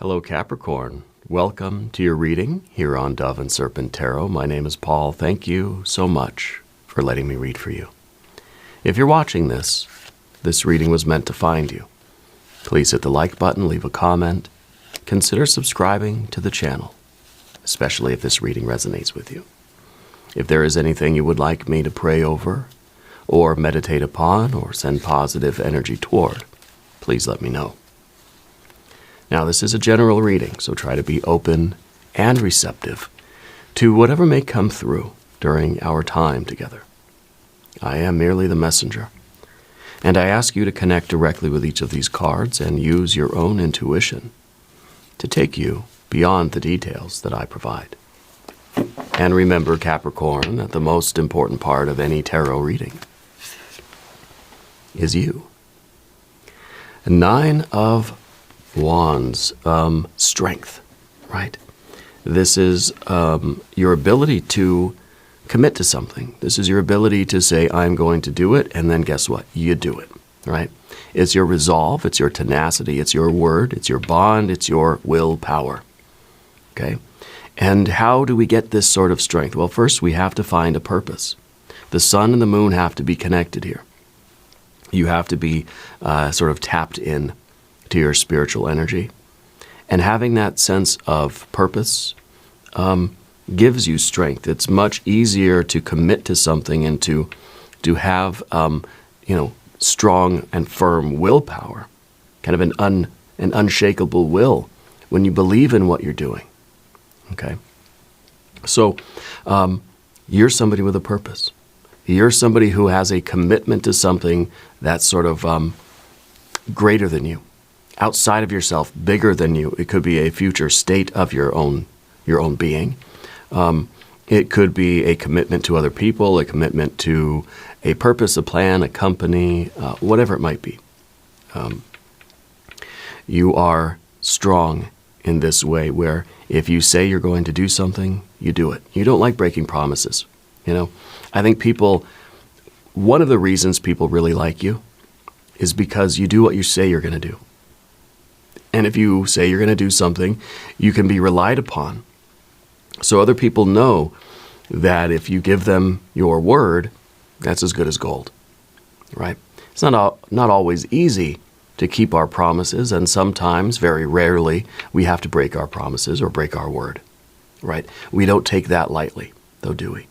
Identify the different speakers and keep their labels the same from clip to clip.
Speaker 1: Hello, Capricorn. Welcome to your reading here on Dove and Serpent Tarot. My name is Paul. Thank you so much for letting me read for you. If you're watching this reading was meant to find you. Please hit the like button, leave a comment, consider subscribing to the channel, especially if this reading resonates with you. If there is anything you would like me to pray over, or meditate upon, or send positive energy toward, please let me know. Now, this is a general reading, so try to be open and receptive to whatever may come through during our time together. I am merely the messenger, and I ask you to connect directly with each of these cards and use your own intuition to take you beyond the details that I provide. And remember, Capricorn, that the most important part of any tarot reading is you. 9 of Wands, strength, right? This is your ability to commit to something. This is your ability to say, I'm going to do it, and then guess what? You do it, right? It's your resolve, it's your tenacity, it's your word, it's your bond, it's your willpower, okay? And how do we get this sort of strength? Well, first we have to find a purpose. The sun and the moon have to be connected here. You have to be sort of tapped in to your spiritual energy. And having that sense of purpose gives you strength. It's much easier to commit to something and to have strong and firm willpower, kind of an unshakable will when you believe in what you're doing. Okay? So you're somebody with a purpose. You're somebody who has a commitment to something that's sort of greater than you, outside of yourself, bigger than you. It could be a future state of your own being. It could be a commitment to other people, a commitment to a purpose, a plan, a company, whatever it might be. You are strong in this way where if you say you're going to do something, you do it. You don't like breaking promises. I think one of the reasons people really like you is because you do what you say you're going to do. And if you say you're going to do something, you can be relied upon. So other people know that if you give them your word, that's as good as gold, right? It's not always easy to keep our promises, and sometimes, very rarely, we have to break our promises or break our word, right? We don't take that lightly, though, do we?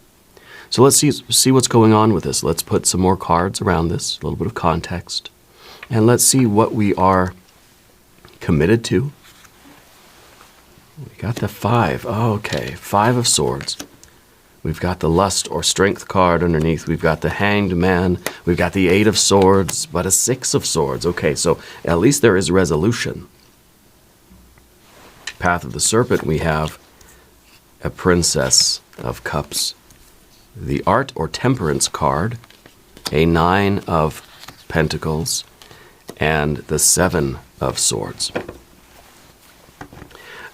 Speaker 1: So let's see what's going on with this. Let's put some more cards around this, a little bit of context, and let's see what we are committed to. We got the 5. Okay, 5 of Swords. We've got the Lust or Strength card underneath. We've got the Hanged Man. We've got the 8 of Swords, but a 6 of Swords. Okay, so at least there is resolution. Path of the Serpent, we have a Princess of Cups. The Art or Temperance card, a 9 of Pentacles, and the 7 of Swords.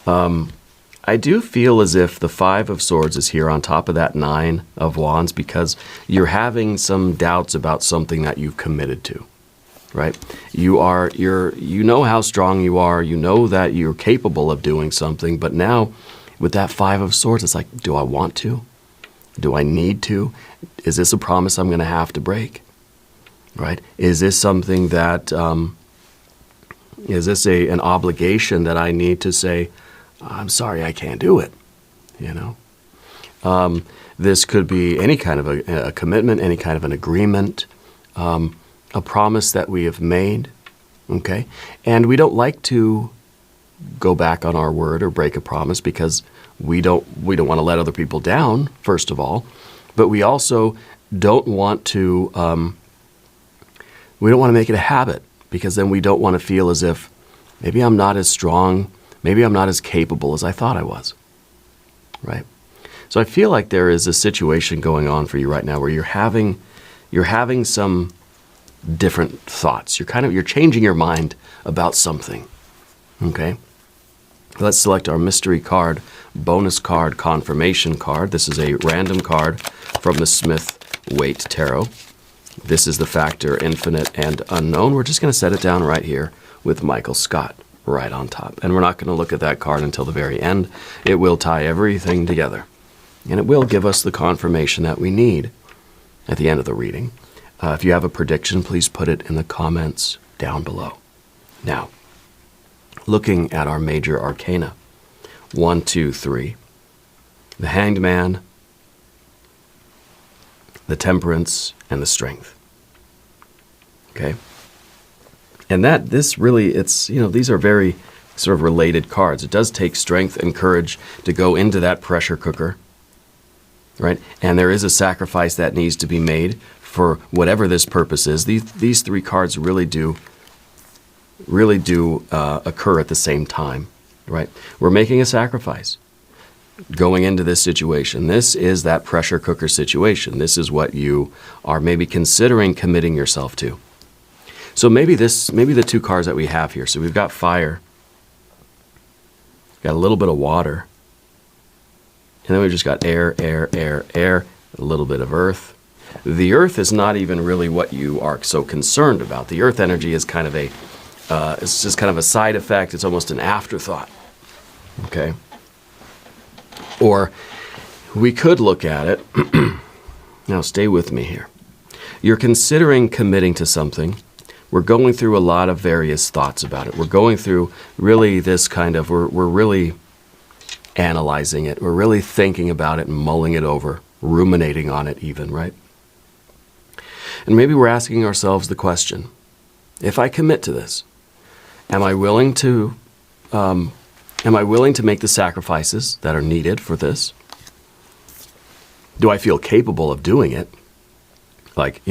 Speaker 1: I do feel as if the 5 of Swords is here on top of that 9 of Wands because you're having some doubts about something that you've committed to, right? You know how strong you are, you know that you're capable of doing something, but now with that 5 of Swords, it's like, do I want to? Do I need to? Is this a promise I'm going to have to break? Right? Is this something that, is this an obligation that I need to say, I'm sorry, I can't do it, This could be any kind of a commitment, any kind of an agreement, a promise that we have made, okay? And we don't like to go back on our word or break a promise because we don't want to let other people down, first of all, but we also don't want to make it a habit because then we don't want to feel as if maybe I'm not as strong, maybe I'm not as capable as I thought I was, right? So I feel like there is a situation going on for you right now where you're having some different thoughts. You're changing your mind about something, okay? Let's select our mystery card, bonus card, confirmation card. This is a random card from the Smith-Waite Tarot. This is the factor infinite and unknown. We're just going to set it down right here with Michael Scott. right on top. And we're not going to look at that card until the very end. It will tie everything together. And it will give us the confirmation that we need at the end of the reading. If you have a prediction, please put it in the comments down below. Now, looking at our major arcana, 1, 2, 3, the Hanged Man, the Temperance, and the Strength. Okay? And this really, these are very sort of related cards. It does take strength and courage to go into that pressure cooker, right? And there is a sacrifice that needs to be made for whatever this purpose is. These three cards really do occur at the same time, right? We're making a sacrifice going into this situation. This is that pressure cooker situation. This is what you are maybe considering committing yourself to. So maybe the two cards that we have here. So we've got fire, got a little bit of water, and then we've just got air, a little bit of earth. The earth is not even really what you are so concerned about. The earth energy is kind of it's just kind of a side effect. It's almost an afterthought. Okay? Or we could look at it. Now stay with me here. You're considering committing to something. We're going through a lot of various thoughts about it. We're going through really this kind of, we're really analyzing it. We're really thinking about it and mulling it over, ruminating on it even, right? And maybe we're asking ourselves the question, if I commit to this, am I willing to make the sacrifices that are needed for this? Do I feel capable of doing it? Like,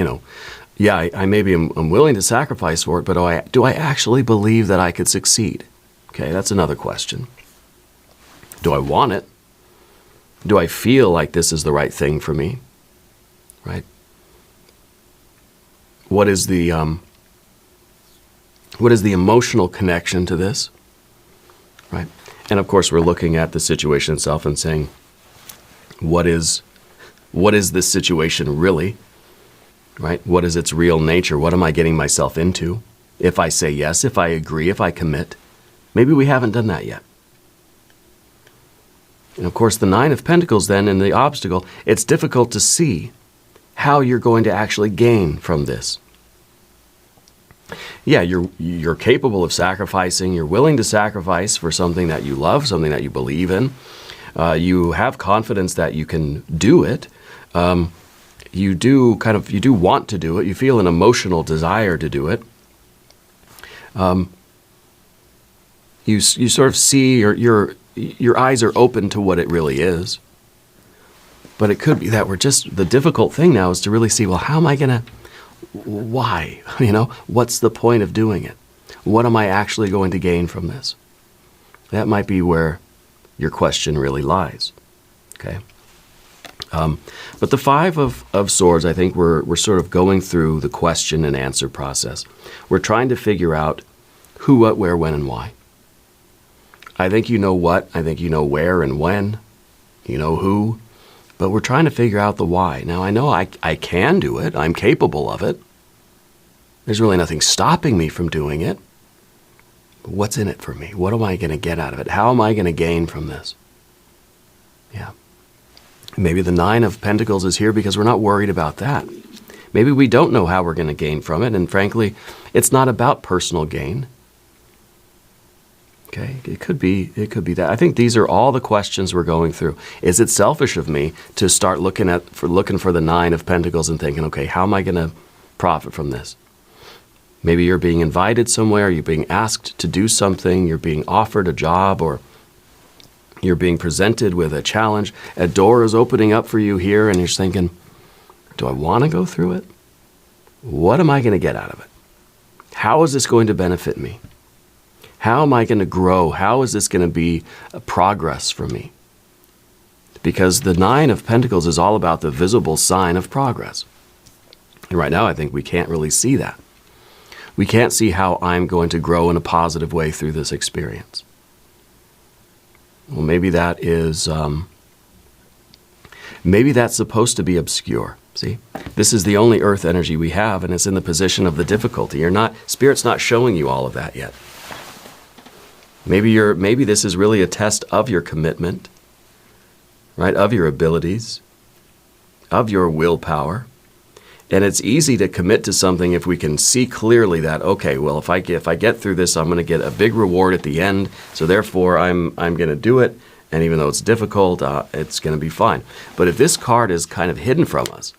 Speaker 1: yeah, I maybe am willing to sacrifice for it, but do I actually believe that I could succeed? Okay, that's another question. Do I want it? Do I feel like this is the right thing for me? Right? What is the emotional connection to this? Right? And of course, we're looking at the situation itself and saying, what is this situation really? Right? What is its real nature? What am I getting myself into? If I say yes, if I agree, if I commit, maybe we haven't done that yet. And of course, the Nine of Pentacles then and the obstacle, it's difficult to see how you're going to actually gain from this. Yeah, you're capable of sacrificing. You're willing to sacrifice for something that you love, something that you believe in. You have confidence that you can do it. You do want to do it. You feel an emotional desire to do it. You sort of see, your eyes are open to what it really is. But it could be that the difficult thing now is to really see, well, how am I going to, why? What's the point of doing it? What am I actually going to gain from this? That might be where your question really lies. Okay? But the Five of Swords, I think we're sort of going through the question and answer process. We're trying to figure out who, what, where, when, and why. I think you know what, I think you know where and when, you know who, but we're trying to figure out the why. Now, I know I can do it. I'm capable of it. There's really nothing stopping me from doing it. But what's in it for me? What am I going to get out of it? How am I going to gain from this? Yeah. Maybe the Nine of Pentacles is here because we're not worried about that. Maybe we don't know how we're going to gain from it, and frankly, it's not about personal gain. Okay, it could be that. I think these are all the questions we're going through. Is it selfish of me to start looking for the Nine of Pentacles and thinking, okay, how am I going to profit from this? Maybe you're being invited somewhere, you're being asked to do something, you're being offered a job, or you're being presented with a challenge. A door is opening up for you here, and you're thinking, do I want to go through it? What am I going to get out of it? How is this going to benefit me? How am I going to grow? How is this going to be a progress for me? Because the Nine of Pentacles is all about the visible sign of progress. And right now, I think we can't really see that. We can't see how I'm going to grow in a positive way through this experience. Well, maybe that is, maybe that's supposed to be obscure. See, this is the only earth energy we have, and it's in the position of the difficulty. Spirit's not showing you all of that yet. Maybe this is really a test of your commitment, right? Of your abilities, of your willpower. And it's easy to commit to something if we can see clearly that, okay, well, if I get through this, I'm going to get a big reward at the end. So therefore, I'm going to do it. And even though it's difficult, it's going to be fine. But if this card is kind of hidden from us,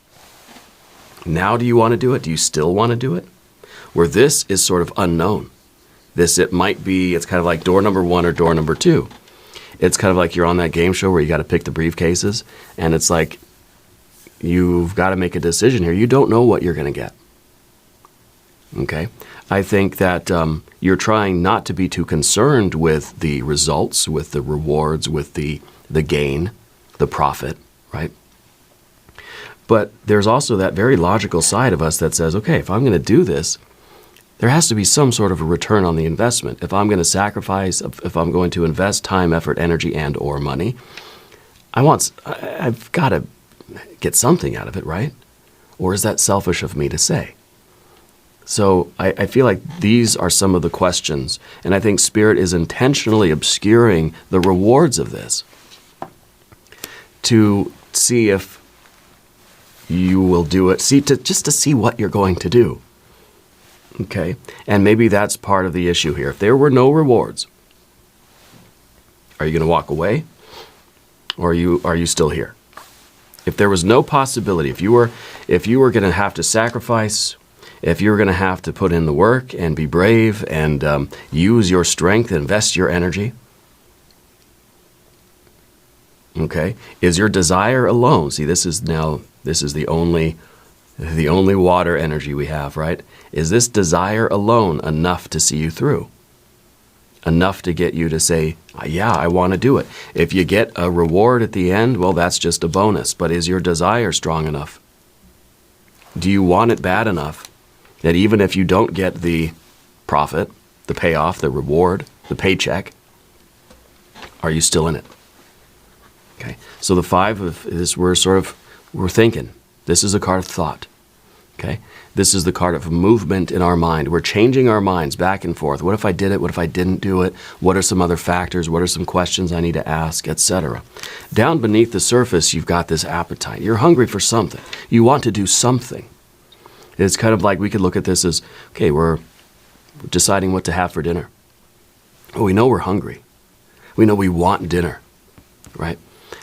Speaker 1: now do you want to do it? Do you still want to do it? Where this is sort of unknown. It's kind of like door number 1 or door number 2. It's kind of like you're on that game show where you got to pick the briefcases. And it's like, you've got to make a decision here. You don't know what you're going to get. Okay? I think that you're trying not to be too concerned with the results, with the rewards, with the gain, the profit, right? But there's also that very logical side of us that says, okay, if I'm going to do this, there has to be some sort of a return on the investment. If I'm going to sacrifice, if I'm going to invest time, effort, energy, and or money, I've got to get something out of it, right? Or is that selfish of me to say? So I feel like these are some of the questions, and I think Spirit is intentionally obscuring the rewards of this to see if you will do it, just to see what you're going to do. Okay? And maybe that's part of the issue here. If there were no rewards, are you going to walk away? Or are you still here? If there was no possibility, if you were going to have to sacrifice, if you were going to have to put in the work and be brave and use your strength, invest your energy, okay, is your desire alone? See, this is the only water energy we have, right? Is this desire alone enough to see you through? Enough to get you to say, yeah, I want to do it. If you get a reward at the end, well, that's just a bonus. But is your desire strong enough? Do you want it bad enough that even if you don't get the profit, the payoff, the reward, the paycheck, are you still in it? Okay. So the 5 of this, we're thinking. This is a card of thought. Okay? This is the card of movement in our mind. We're changing our minds back and forth. What if I did it? What if I didn't do it? What are some other factors? What are some questions I need to ask, etc.? Down beneath the surface, you've got this appetite. You're hungry for something. You want to do something. It's kind of like we could look at this as, okay, we're deciding what to have for dinner. Well, we know we're hungry. We know we want dinner, right?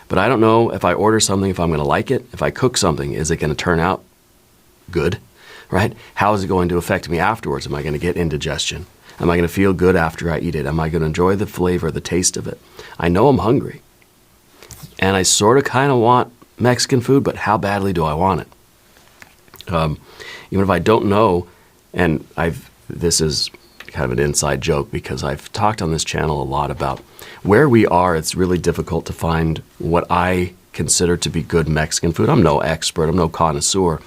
Speaker 1: But I don't know if I order something, if I'm going to like it. If I cook something, is it going to turn out good, right? How is it going to affect me afterwards? Am I going to get indigestion? Am I going to feel good after I eat it? Am I going to enjoy the flavor, the taste of it? I know I'm hungry. And I sort of kind of want Mexican food, but how badly do I want it? Even if I don't know, and this is kind of an inside joke because I've talked on this channel a lot about where we are. It's really difficult to find what I consider to be good Mexican food. I'm no expert. I'm no connoisseur.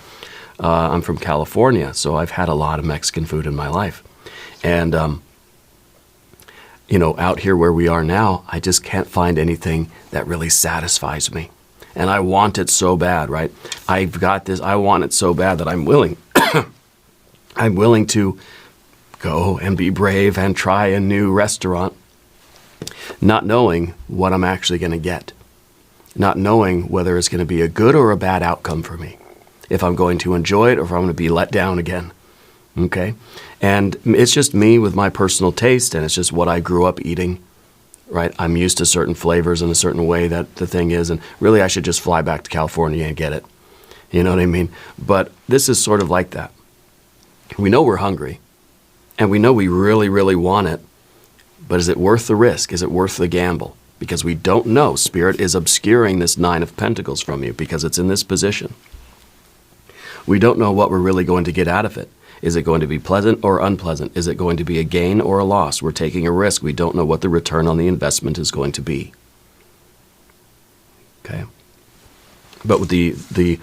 Speaker 1: I'm from California, so I've had a lot of Mexican food in my life. And, out here where we are now, I just can't find anything that really satisfies me. And I want it so bad, right? I've got this, I want it so bad that I'm willing. I'm willing to go and be brave and try a new restaurant, not knowing what I'm actually going to get, not knowing whether it's going to be a good or a bad outcome for me, if I'm going to enjoy it or if I'm going to be let down again, okay? And it's just me with my personal taste, and it's just what I grew up eating, right? I'm used to certain flavors in a certain way that the thing is, and really I should just fly back to California and get it. You know what I mean? But this is sort of like that. We know we're hungry, and we know we really, really want it, but is it worth the risk? Is it worth the gamble? Because we don't know. Spirit is obscuring this 9 of Pentacles from you because it's in this position. We don't know what we're really going to get out of it. Is it going to be pleasant or unpleasant? Is it going to be a gain or a loss? We're taking a risk. We don't know what the return on the investment is going to be. Okay? But with the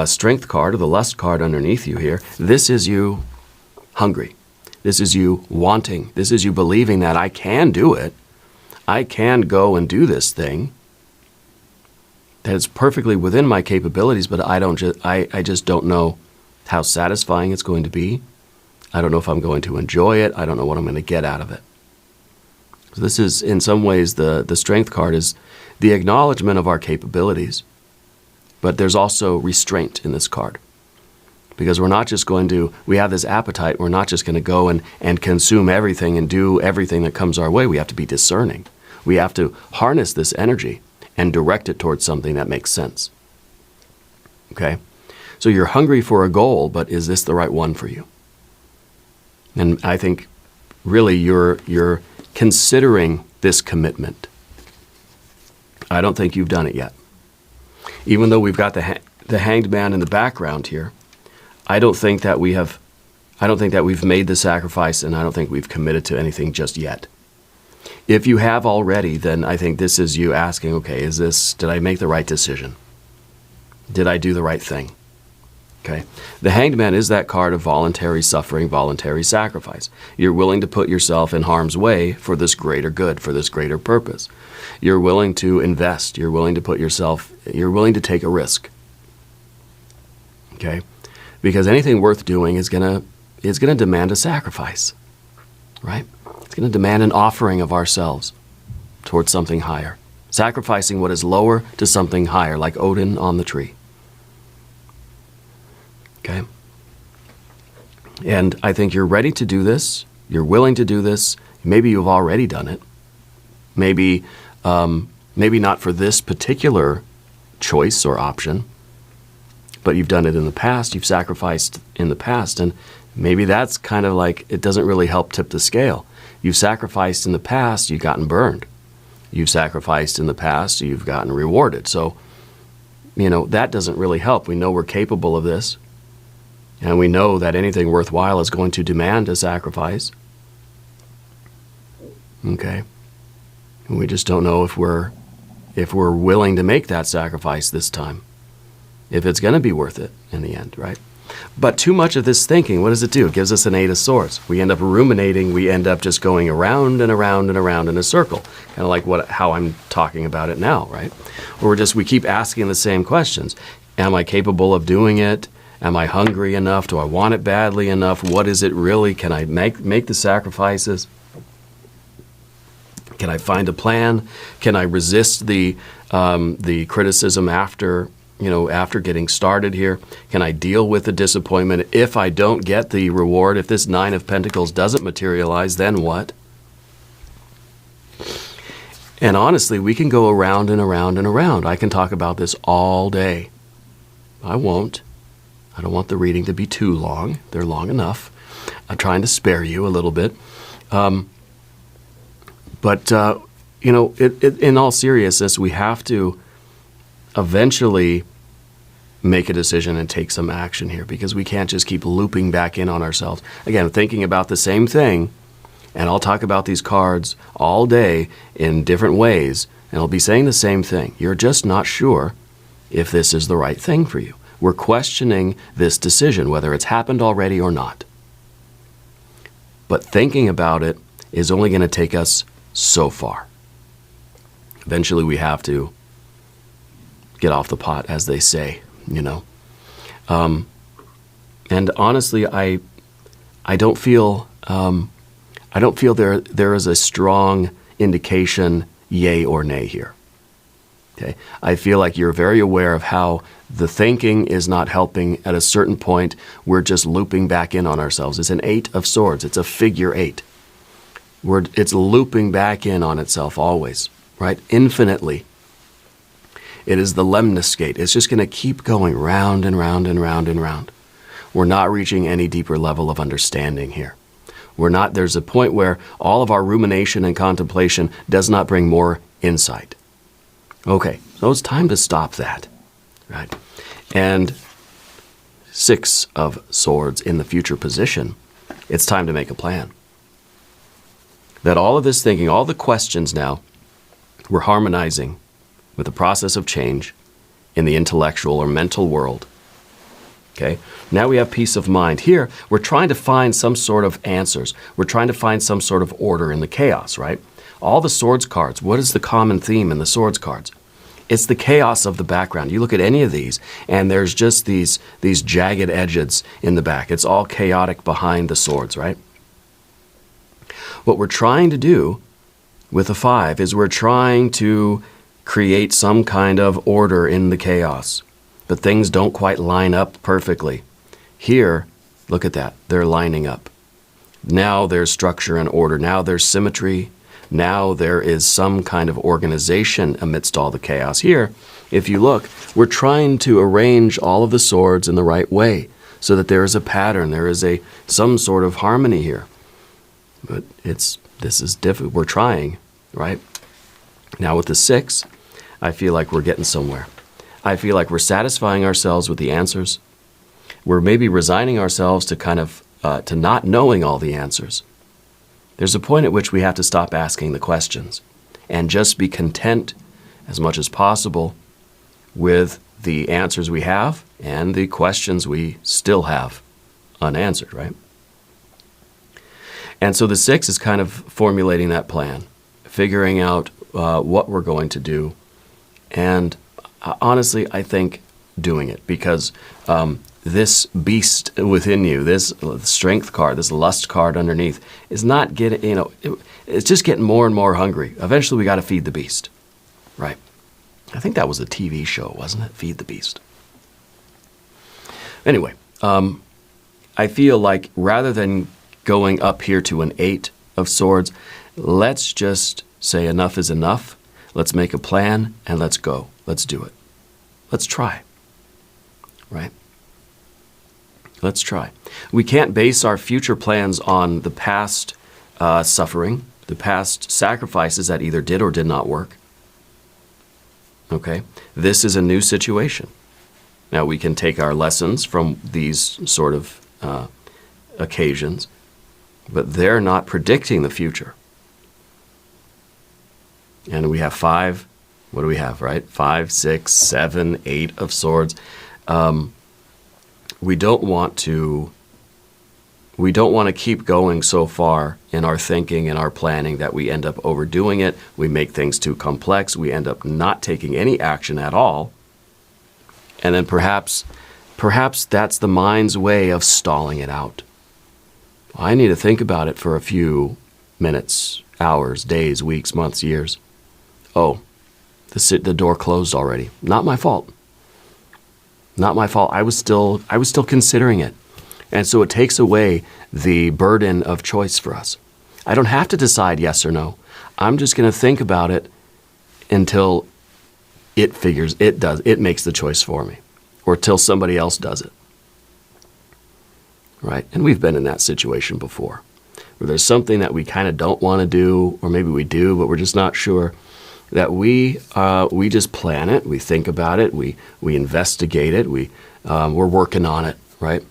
Speaker 1: Strength card, or the Lust card underneath you here, this is you hungry. This is you wanting. This is you believing that I can do it. I can go and do this thing. That it's perfectly within my capabilities, but I just don't know how satisfying it's going to be. I don't know if I'm going to enjoy it. I don't know what I'm going to get out of it. So this is, in some ways, the Strength card is the acknowledgement of our capabilities. But there's also restraint in this card. Because we're not just going to, we have this appetite, we're not just going to go and consume everything and do everything that comes our way. We have to be discerning. We have to harness this energy and direct it towards something that makes sense. Okay? So you're hungry for a goal, but is this the right one for you? And I think really you're considering this commitment. I don't think you've done it yet. Even though we've got the Hanged Man in the background here, I don't think that we've made the sacrifice, and I don't think we've committed to anything just yet. If you have already, then I think this is you asking, okay, did I make the right decision? Did I do the right thing? Okay. The Hanged Man is that card of voluntary suffering, voluntary sacrifice. You're willing to put yourself in harm's way for this greater good, for this greater purpose. You're willing to invest. You're willing to take a risk. Okay? Because anything worth doing is gonna demand a sacrifice. Right? It's gonna demand an offering of ourselves towards something higher. Sacrificing what is lower to something higher, like Odin on the tree. Okay? And I think you're ready to do this. You're willing to do this. Maybe you've already done it. Maybe not for this particular choice or option, but you've done it in the past. You've sacrificed in the past. And maybe that's kind of like, it doesn't really help tip the scale. You've sacrificed in the past, you've gotten burned. You've sacrificed in the past, you've gotten rewarded. So, that doesn't really help. We know we're capable of this. And we know that anything worthwhile is going to demand a sacrifice. Okay? And we just don't know if we're willing to make that sacrifice this time. If it's going to be worth it in the end, right? But too much of this thinking, what does it do? It gives us an 8 of Swords. We end up ruminating. We end up just going around and around and around in a circle. Kind of like how I'm talking about it now, right? Or we keep asking the same questions. Am I capable of doing it? Am I hungry enough? Do I want it badly enough? What is it really? Can I make the sacrifices? Can I find a plan? Can I resist the criticism after getting started here? Can I deal with the disappointment? If I don't get the reward, if this 9 of Pentacles doesn't materialize, then what? And honestly, we can go around and around and around. I can talk about this all day. I won't. I don't want the reading to be too long. They're long enough. I'm trying to spare you a little bit. But in all seriousness, we have to eventually make a decision and take some action here, because we can't just keep looping back in on ourselves. Again, thinking about the same thing, and I'll talk about these cards all day in different ways, and I'll be saying the same thing. You're just not sure if this is the right thing for you. We're questioning this decision, whether it's happened already or not. But thinking about it is only going to take us so far. Eventually we have to get off the pot, as they say, And honestly, I don't feel there is a strong indication, yay or nay here. Okay, I feel like you're very aware of how the thinking is not helping. At a certain point, we're just looping back in on ourselves. It's an 8 of Swords. It's a figure 8. It's looping back in on itself always, right? Infinitely. It is the lemniscate. It's just going to keep going round and round and round and round. We're not reaching any deeper level of understanding here. There's a point where all of our rumination and contemplation does not bring more insight. Okay, so it's time to stop that, right? And 6 of Swords in the future position, it's time to make a plan. That all of this thinking, all the questions now, we're harmonizing with the process of change in the intellectual or mental world. Okay, now we have peace of mind. Here, we're trying to find some sort of answers. We're trying to find some sort of order in the chaos, right? All the Swords cards, what is the common theme in the Swords cards? It's the chaos of the background. You look at any of these, and there's just these jagged edges in the back. It's all chaotic behind the swords, right? What we're trying to do with a 5 is we're trying to create some kind of order in the chaos, but things don't quite line up perfectly. Here, look at that. They're lining up. Now there's structure and order. Now there's symmetry. Now there is some kind of organization amidst all the chaos. Here, if you look, we're trying to arrange all of the swords in the right way so that there is a pattern, there is some sort of harmony here. But this is difficult. We're trying, right? Now with the 6, I feel like we're getting somewhere. I feel like we're satisfying ourselves with the answers. We're maybe resigning ourselves to kind of to not knowing all the answers. There's a point at which we have to stop asking the questions and just be content as much as possible with the answers we have and the questions we still have unanswered, right? And so the 6 is kind of formulating that plan, figuring out what we're going to do, and honestly, I think doing it, because this beast within you, this strength card, this lust card underneath, is not getting, it's just getting more and more hungry. Eventually, we got to feed the beast, right? I think that was a TV show, wasn't it? Feed the Beast. Anyway, I feel like rather than going up here to an 8 of swords, let's just say enough is enough. Let's make a plan and let's go. Let's do it. Let's try, right? Let's try. We can't base our future plans on the past suffering, the past sacrifices that either did or did not work. Okay? This is a new situation. Now, we can take our lessons from these sort of occasions, but they're not predicting the future. And we have 5, what do we have, right? 5, 6, 7, 8 of swords. We don't want to keep going so far in our thinking and our planning that we end up overdoing it. We make things too complex. We end up not taking any action at all. And then perhaps that's the mind's way of stalling it out. I need to think about it for a few minutes, hours, days, weeks, months, years. Oh, the door closed already. Not my fault. Not my fault. I was still considering it. And so it takes away the burden of choice for us. I don't have to decide yes or no. I'm just going to think about it until it makes the choice for me, or till somebody else does it. Right? And we've been in that situation before, where there's something that we kind of don't want to do, or maybe we do, but we're just not sure, that we just plan it, we think about it, we investigate it, we're working on it, right?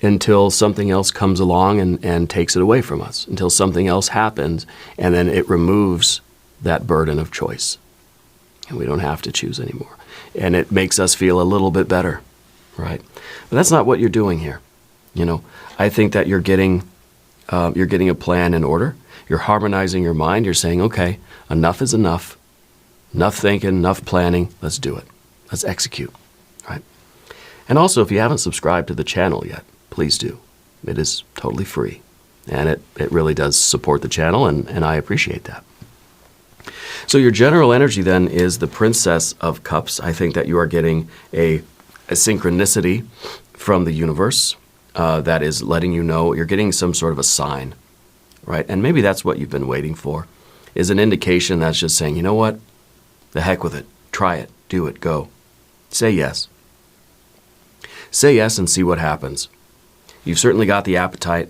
Speaker 1: Until something else comes along and takes it away from us, until something else happens, and then it removes that burden of choice. And we don't have to choose anymore. And it makes us feel a little bit better, right? But that's not what you're doing here. I think that you're getting a plan in order. You're harmonizing your mind. You're saying, okay, enough is enough. Enough thinking, enough planning. Let's do it. Let's execute, right? And also, if you haven't subscribed to the channel yet, please do. It is totally free. And it really does support the channel, and I appreciate that. So your general energy then is the Princess of Cups. I think that you are getting a synchronicity from the universe that is letting you know you're getting some sort of a sign, right? And maybe that's what you've been waiting for, is an indication that's just saying, you know what? The heck with it. Try it. Do it. Go. Say yes. Say yes and see what happens. You've certainly got the appetite.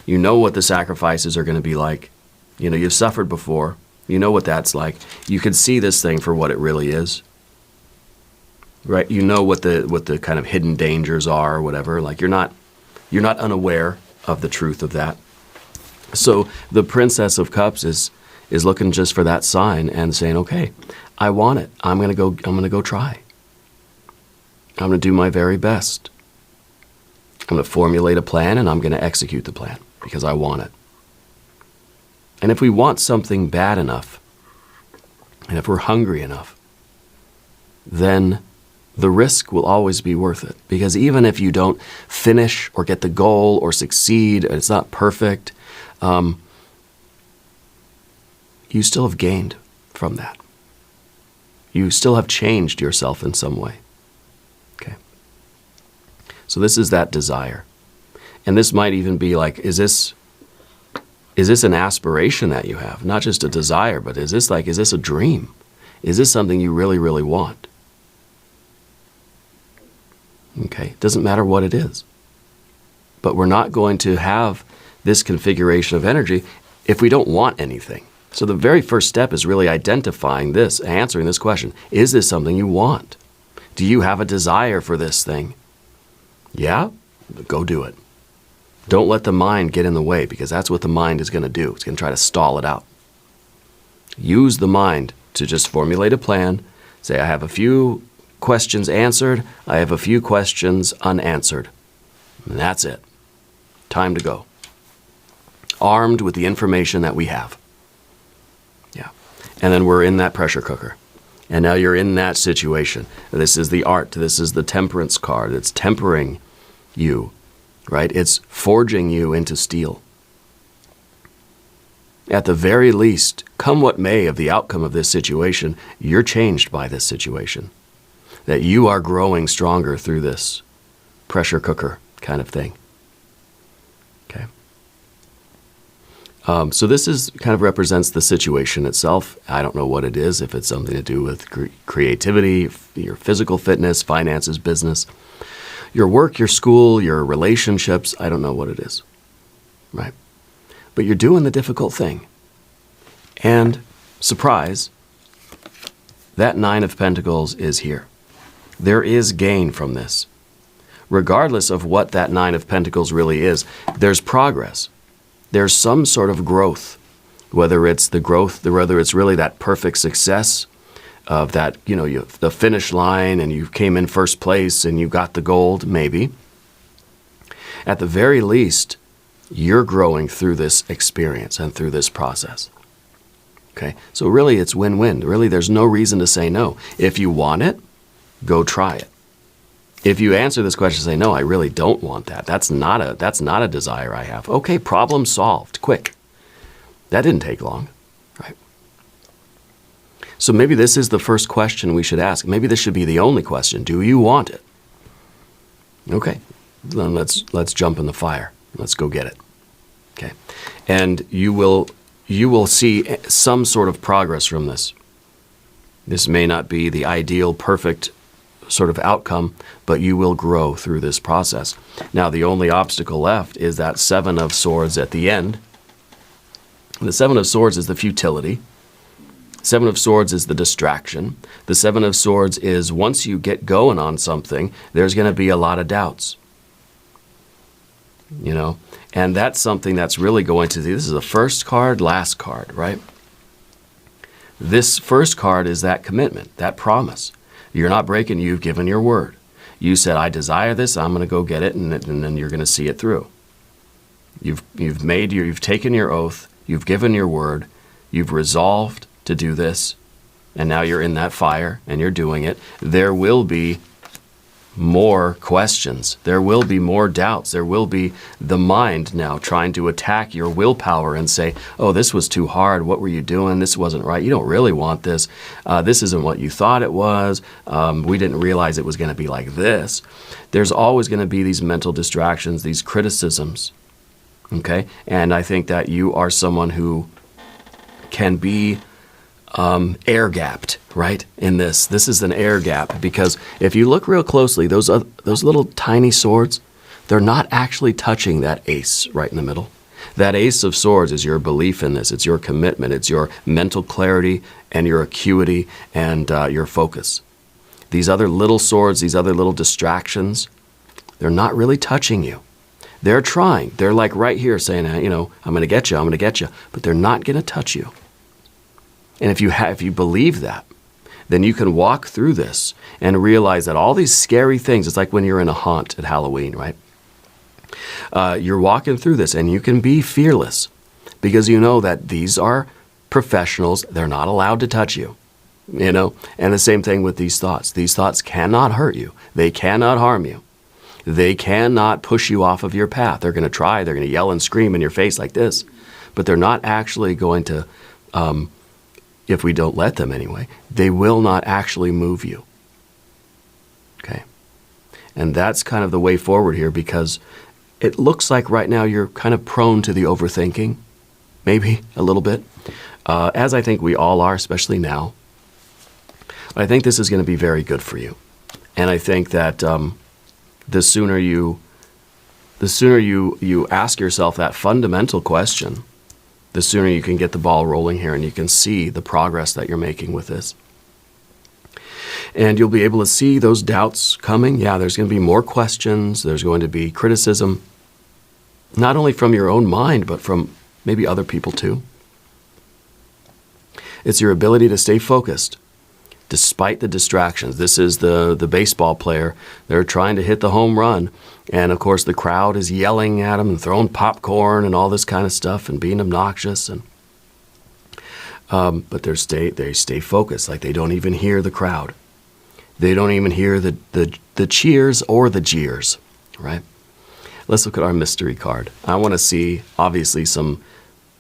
Speaker 1: You know what the sacrifices are going to be like. You've suffered before. You know what that's like. You can see this thing for what it really is. Right? You know what the kind of hidden dangers are or whatever. Like you're not unaware of the truth of that. So the Princess of Cups is looking just for that sign and saying, okay, I want it. I'm going to go try. I'm going to do my very best. I'm going to formulate a plan and I'm going to execute the plan because I want it. And if we want something bad enough, and if we're hungry enough, then the risk will always be worth it. Because even if you don't finish or get the goal or succeed, and it's not perfect, you still have gained from that. You still have changed yourself in some way. Okay. So this is that desire. And this might even be like, is this an aspiration that you have? Not just a desire, but is this a dream? Is this something you really, really want? Okay. Doesn't matter what it is. But we're not going to have this configuration of energy if we don't want anything. So the very first step is really identifying this, answering this question. Is this something you want? Do you have a desire for this thing? Yeah? Go do it. Don't let the mind get in the way, because that's what the mind is going to do. It's going to try to stall it out. Use the mind to just formulate a plan. Say, I have a few questions answered. I have a few questions unanswered. And that's it. Time to go. Armed with the information that we have. Yeah. And then we're in that pressure cooker. And now you're in that situation. This is the art. This is the temperance card. It's tempering you, right? It's forging you into steel. At the very least, come what may of the outcome of this situation, you're changed by this situation. That you are growing stronger through this pressure cooker kind of thing. Okay. So this is kind of represents the situation itself. I don't know what it is, if it's something to do with creativity, your physical fitness, finances, business, your work, your school, your relationships. I don't know what it is, right? But you're doing the difficult thing. And surprise, that Nine of Pentacles is here. There is gain from this. Regardless of what that Nine of Pentacles really is, there's progress. There's some sort of growth, whether it's the growth, whether it's really that perfect success of that, the finish line and you came in first place and you got the gold, maybe. At the very least, you're growing through this experience and through this process. Okay? So really it's win-win. Really, there's no reason to say no. If you want it, go try it. If you answer this question, say, no, I really don't want that. That's not a desire I have. Okay, problem solved, quick. That didn't take long, right? So maybe this is the first question we should ask. Maybe this should be the only question. Do you want it? Okay, then let's jump in the fire. Let's go get it. Okay, and you will see some sort of progress from this. This may not be the ideal, perfect sort of outcome, but you will grow through this process. Now, the only obstacle left is that Seven of Swords at the end. The Seven of Swords is the futility. Seven of Swords is the distraction. The Seven of Swords is once you get going on something, there's going to be a lot of doubts. And that's something that's really going to, this is the first card, last card, right? This first card is that commitment, that promise. You're not breaking, you've given your word. You said, I desire this, I'm going to go get it, and then you're going to see it through. You've taken your oath, you've given your word, you've resolved to do this, and now you're in that fire, and you're doing it. There will be more questions. There will be more doubts. There will be the mind now trying to attack your willpower and say, oh, this was too hard. What were you doing? This wasn't right. You don't really want this. This isn't what you thought it was. We didn't realize it was going to be like this. There's always going to be these mental distractions, these criticisms. Okay? And I think that you are someone who can be air gapped, right? In this is an air gap, because if you look real closely, those little tiny swords, they're not actually touching that ace right in the middle. That Ace of Swords is your belief in this. It's your commitment. It's your mental clarity and your acuity and your focus. These other little swords, these other little distractions, they're not really touching you. They're trying. They're like right here saying, I'm going to get you, I'm going to get you, but they're not going to touch you. And if you believe that, then you can walk through this and realize that all these scary things, it's like when you're in a haunt at Halloween, right? You're walking through this and you can be fearless because you know that these are professionals. They're not allowed to touch you, And the same thing with these thoughts. These thoughts cannot hurt you. They cannot harm you. They cannot push you off of your path. They're going to try. They're going to yell and scream in your face like this, but they're not actually going to if we don't let them anyway, they will not actually move you. Okay? And that's kind of the way forward here, because it looks like right now you're kind of prone to the overthinking, maybe a little bit, as I think we all are, especially now. But I think this is going to be very good for you. And I think that the sooner you ask yourself that fundamental question, the sooner you can get the ball rolling here and you can see the progress that you're making with this. And you'll be able to see those doubts coming. Yeah, there's going to be more questions. There's going to be criticism, not only from your own mind, but from maybe other people too. It's your ability to stay focused despite the distractions. This is the baseball player. They're trying to hit the home run. And, of course, the crowd is yelling at them and throwing popcorn and all this kind of stuff and being obnoxious. And but they stay focused, like they don't even hear the crowd. They don't even hear the cheers or the jeers, right? Let's look at our mystery card. I want to see, obviously,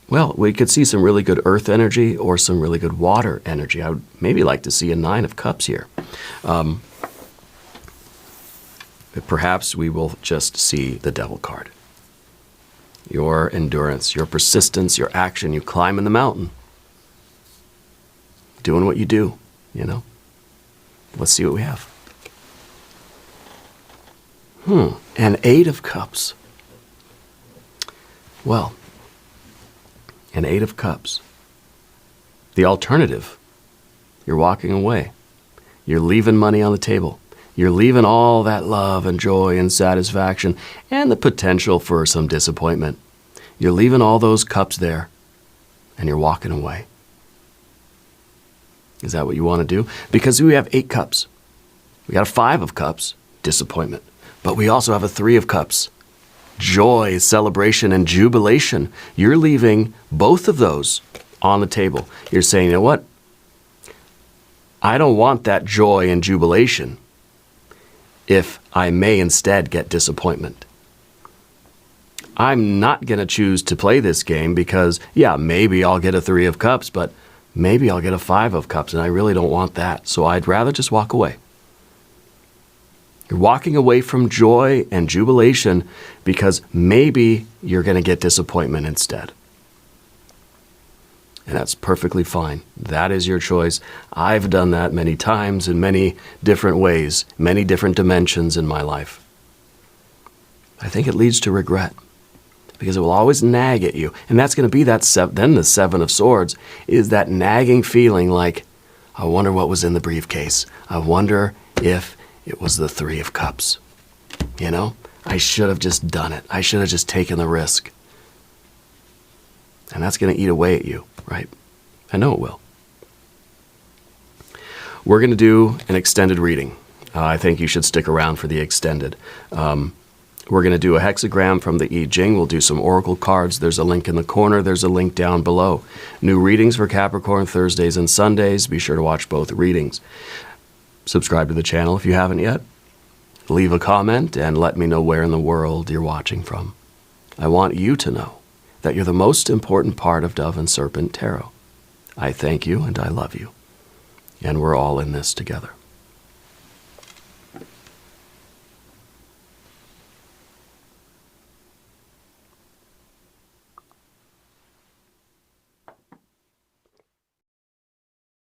Speaker 1: we could see some really good earth energy or some really good water energy. I would maybe like to see a 9 of Cups here. Perhaps we will just see the Devil card. Your endurance, your persistence, your action, you climbing the mountain. Doing what you do, you know. Let's see what we have. An 8 of Cups. Well, an 8 of Cups. The alternative, you're walking away. You're leaving money on the table. You're leaving all that love and joy and satisfaction and the potential for some disappointment. You're leaving all those cups there and you're walking away. Is that what you want to do? Because we have 8 cups. We got a 5 of Cups, disappointment. But we also have a 3 of Cups, joy, celebration, and jubilation. You're leaving both of those on the table. You're saying, you know what? I don't want that joy and jubilation if I may instead get disappointment. I'm not going to choose to play this game because, yeah, maybe I'll get a 3 of Cups, but maybe I'll get a 5 of Cups, and I really don't want that. So I'd rather just walk away. You're walking away from joy and jubilation because maybe you're going to get disappointment instead. And that's perfectly fine. That is your choice. I've done that many times in many different ways, many different dimensions in my life. I think it leads to regret because it will always nag at you. And that's going to be then the 7 of Swords is that nagging feeling like, I wonder what was in the briefcase. I wonder if it was the 3 of Cups. You know, I should have just done it. I should have just taken the risk. And that's going to eat away at you, right? I know it will. We're going to do an extended reading. I think you should stick around for the extended. We're going to do a hexagram from the I Ching. We'll do some oracle cards. There's a link in the corner. There's a link down below. New readings for Capricorn Thursdays and Sundays. Be sure to watch both readings. Subscribe to the channel if you haven't yet. Leave a comment and let me know where in the world you're watching from. I want you to know that you're the most important part of Dove and Serpent Tarot. I thank you and I love you. And we're all in this together.